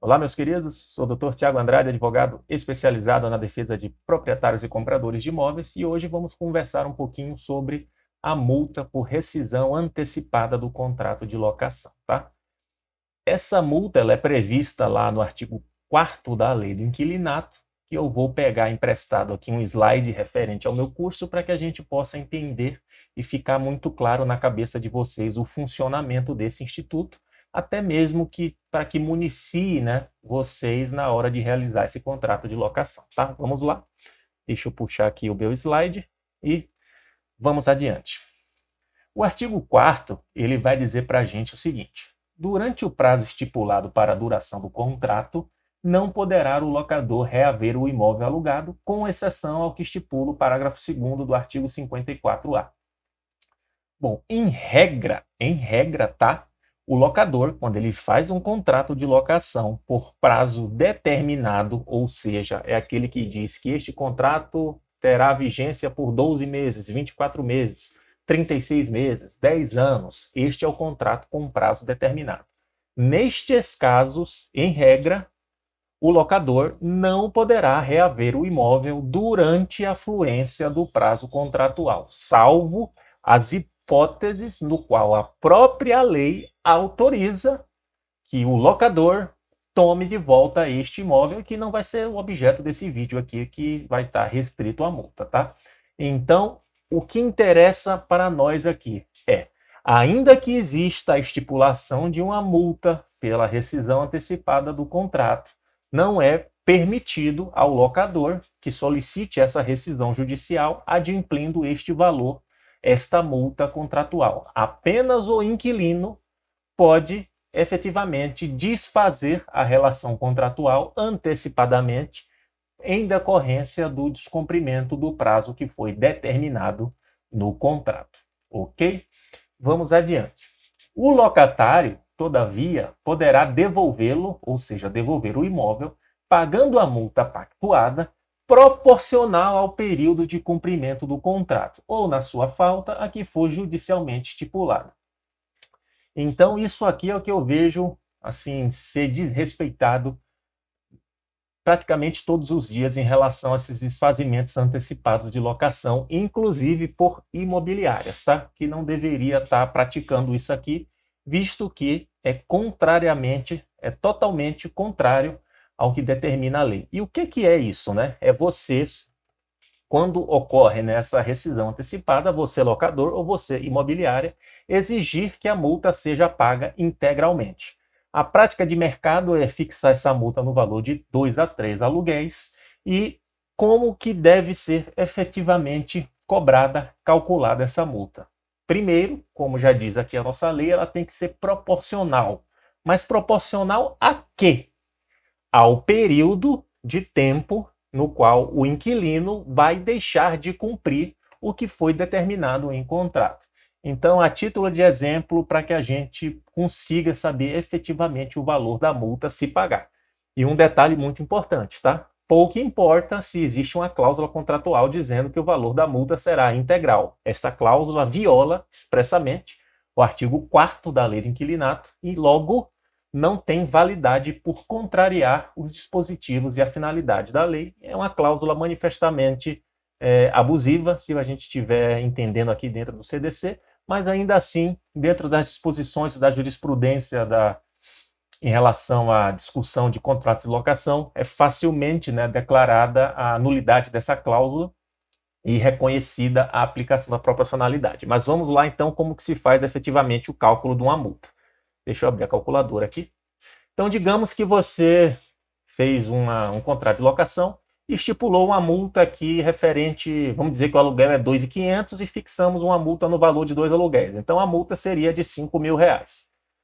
Olá, meus queridos. Sou o Dr. Tiago Andrade, advogado especializado na defesa de proprietários e compradores de imóveis, e hoje vamos conversar um pouquinho sobre a multa por rescisão antecipada do contrato de locação, tá? Essa multa ela é prevista lá no artigo 4º da Lei do Inquilinato, que eu vou pegar emprestado aqui um slide referente ao meu curso para que a gente possa entender e ficar muito claro na cabeça de vocês o funcionamento desse instituto, até mesmo que para que municie, né, vocês na hora de realizar esse contrato de locação, tá? Vamos lá. Deixa eu puxar aqui o meu slide e vamos adiante. O artigo 4º, ele vai dizer para a gente o seguinte: durante o prazo estipulado para a duração do contrato, não poderá o locador reaver o imóvel alugado, com exceção ao que estipula o parágrafo 2º do artigo 54A. Bom, em regra, tá? O locador, quando ele faz um contrato de locação por prazo determinado, ou seja, é aquele que diz que este contrato terá vigência por 12 meses, 24 meses, 36 meses, 10 anos. Este é o contrato com prazo determinado. Nestes casos, em regra, o locador não poderá reaver o imóvel durante a fluência do prazo contratual, salvo as hipóteses no qual a própria lei autoriza que o locador tome de volta este imóvel, que não vai ser o objeto desse vídeo aqui, que vai estar restrito à multa, tá? Então, o que interessa para nós aqui é, ainda que exista a estipulação de uma multa pela rescisão antecipada do contrato, não é permitido ao locador que solicite essa rescisão judicial adimplindo este valor, esta multa contratual. Apenas o inquilino pode efetivamente desfazer a relação contratual antecipadamente em decorrência do descumprimento do prazo que foi determinado no contrato. Ok? Vamos adiante. O locatário, todavia, poderá devolvê-lo, ou seja, devolver o imóvel, pagando a multa pactuada proporcional ao período de cumprimento do contrato, ou, na sua falta, a que for judicialmente estipulada. Então, isso aqui é o que eu vejo assim ser desrespeitado praticamente todos os dias em relação a esses desfazimentos antecipados de locação, inclusive por imobiliárias, tá? Que não deveria estar praticando isso aqui, visto que é totalmente contrário ao que determina a lei. E o que é isso, né? É vocês, quando ocorre nessa rescisão antecipada, você locador ou você imobiliária, exigir que a multa seja paga integralmente. A prática de mercado é fixar essa multa no valor de 2 a 3 aluguéis e como que deve ser efetivamente cobrada, calculada essa multa. Primeiro, como já diz aqui a nossa lei, ela tem que ser proporcional. Mas proporcional a quê? Ao período de tempo no qual o inquilino vai deixar de cumprir o que foi determinado em contrato. Então, a título de exemplo, para que a gente consiga saber efetivamente o valor da multa se pagar. E um detalhe muito importante, tá? Pouco importa se existe uma cláusula contratual dizendo que o valor da multa será integral. Esta cláusula viola expressamente o artigo 4º da Lei do Inquilinato e logo não tem validade por contrariar os dispositivos e a finalidade da lei. É uma cláusula manifestamente abusiva, se a gente estiver entendendo aqui dentro do CDC, mas ainda assim, dentro das disposições da jurisprudência em relação à discussão de contratos de locação, é facilmente, né, declarada a nulidade dessa cláusula e reconhecida a aplicação da proporcionalidade. Mas vamos lá então como que se faz efetivamente o cálculo de uma multa. Deixa eu abrir a calculadora aqui. Então, digamos que você fez um contrato de locação e estipulou uma multa aqui referente, vamos dizer que o aluguel é 2.500 e fixamos uma multa no valor de 2 aluguéis. Então, a multa seria de R$ 5.000,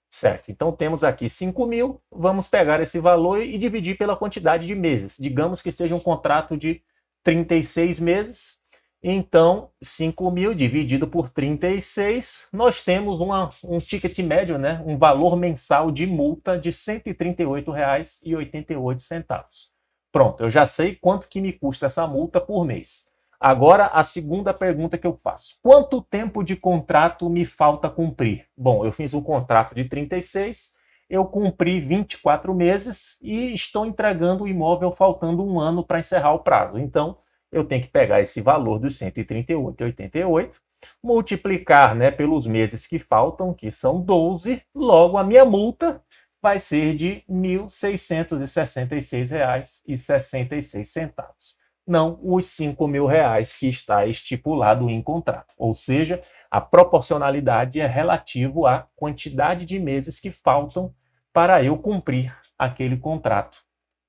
certo? Então, temos aqui 5.000, vamos pegar esse valor e dividir pela quantidade de meses. Digamos que seja um contrato de 36 meses. Então, 5.000 dividido por 36, nós temos um ticket médio, né? Um valor mensal de multa de R$ 138,88. Pronto, eu já sei quanto que me custa essa multa por mês. Agora, a segunda pergunta que eu faço. Quanto tempo de contrato me falta cumprir? Bom, eu fiz um contrato de 36, eu cumpri 24 meses e estou entregando o imóvel faltando um ano para encerrar o prazo. Então, eu tenho que pegar esse valor dos R$ 138,88, multiplicar, né, pelos meses que faltam, que são 12, logo a minha multa vai ser de R$ 1.666,66, não os R$ 5.000 que está estipulado em contrato. Ou seja, a proporcionalidade é relativo à quantidade de meses que faltam para eu cumprir aquele contrato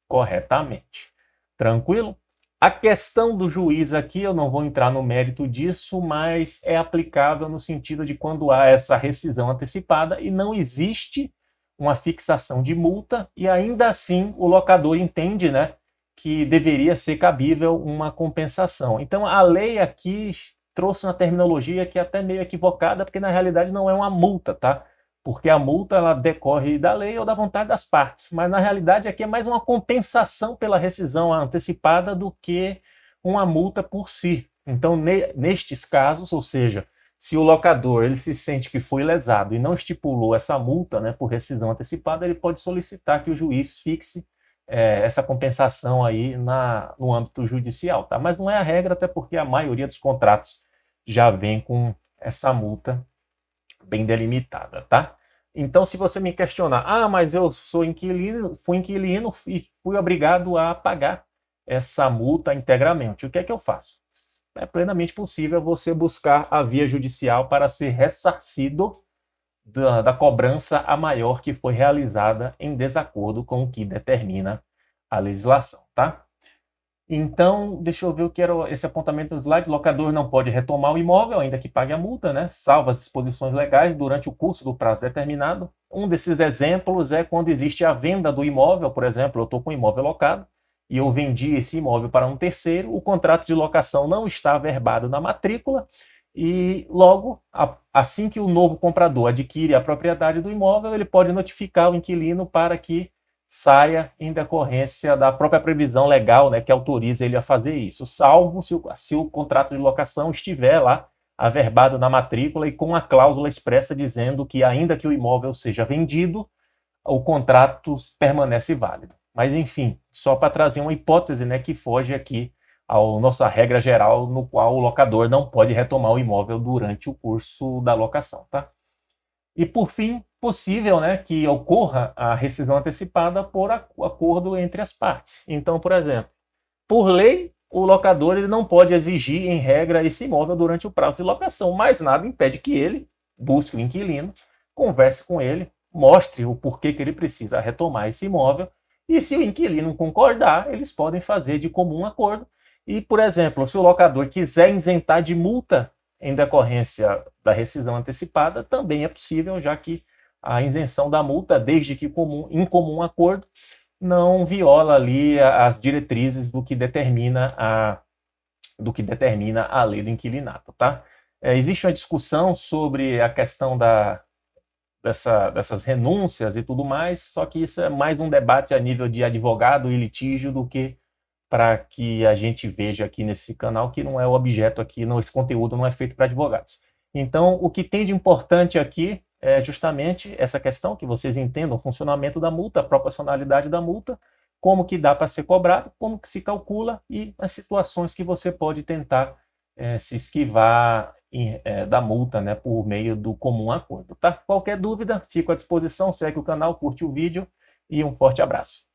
corretamente. Tranquilo? A questão do juiz aqui, eu não vou entrar no mérito disso, mas é aplicável no sentido de quando há essa rescisão antecipada e não existe uma fixação de multa e ainda assim o locador entende, né, que deveria ser cabível uma compensação. Então a lei aqui trouxe uma terminologia que é até meio equivocada, porque na realidade não é uma multa, tá? Porque a multa ela decorre da lei ou da vontade das partes, mas na realidade aqui é mais uma compensação pela rescisão antecipada do que uma multa por si. Então, nestes casos, ou seja, se o locador ele se sente que foi lesado e não estipulou essa multa, né, por rescisão antecipada, ele pode solicitar que o juiz fixe essa compensação aí no âmbito judicial, tá? Mas não é a regra, até porque a maioria dos contratos já vem com essa multa bem delimitada, tá? Então, se você me questionar, mas eu sou inquilino, fui inquilino e fui obrigado a pagar essa multa integralmente, o que é que eu faço? É plenamente possível você buscar a via judicial para ser ressarcido da cobrança a maior que foi realizada em desacordo com o que determina a legislação, tá? Então, deixa eu ver o que era esse apontamento do slide. O locador não pode retomar o imóvel, ainda que pague a multa, né? Salvo as disposições legais durante o curso do prazo determinado. Um desses exemplos é quando existe a venda do imóvel. Por exemplo, eu estou com um imóvel locado e eu vendi esse imóvel para um terceiro. O contrato de locação não está averbado na matrícula e logo, assim que o novo comprador adquire a propriedade do imóvel, ele pode notificar o inquilino para que saia em decorrência da própria previsão legal, né, que autoriza ele a fazer isso, salvo se o contrato de locação estiver lá averbado na matrícula e com a cláusula expressa dizendo que, ainda que o imóvel seja vendido, o contrato permanece válido. Mas, enfim, só para trazer uma hipótese, né, que foge aqui à nossa regra geral, no qual o locador não pode retomar o imóvel durante o curso da locação, tá? E, por fim, possível, né, que ocorra a rescisão antecipada por acordo entre as partes. Então, por exemplo, por lei, o locador ele não pode exigir, em regra, esse imóvel durante o prazo de locação, mas nada impede que ele busque o inquilino, converse com ele, mostre o porquê que ele precisa retomar esse imóvel, e se o inquilino concordar, eles podem fazer de comum acordo. E, por exemplo, se o locador quiser isentar de multa em decorrência da rescisão antecipada, também é possível, já que a isenção da multa, desde que em comum acordo, não viola ali as diretrizes do que determina a lei do inquilinato, tá? Existe uma discussão sobre a questão dessas renúncias e tudo mais, só que isso é mais um debate a nível de advogado e litígio do que para que a gente veja aqui nesse canal, que não é o objeto aqui, esse conteúdo não é feito para advogados. Então, o que tem de importante aqui é justamente essa questão, que vocês entendam o funcionamento da multa, a proporcionalidade da multa, como que dá para ser cobrado, como que se calcula e as situações que você pode tentar se esquivar da multa, né, por meio do comum acordo, tá? Qualquer dúvida, fico à disposição, segue o canal, curte o vídeo e um forte abraço.